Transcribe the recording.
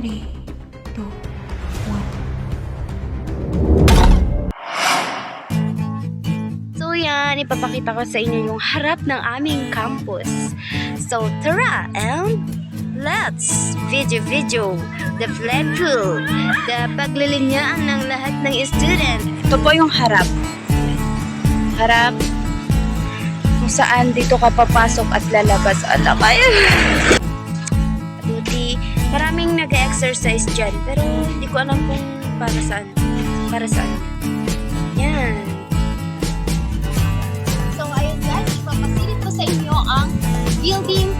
3, 2, 1. So yan, ipapakita ko sa inyo yung harap ng aming campus. So tara and let's video the flag pool, the paglilinyaan ng lahat ng student. Ito po yung harap kung saan dito ka papasok at lalabas. Ala kayo. Buti, maraming nag-exercise dyan, pero hindi ko alam kung para saan. Yan. So, ayun guys, ipapasilip ko sa inyo ang building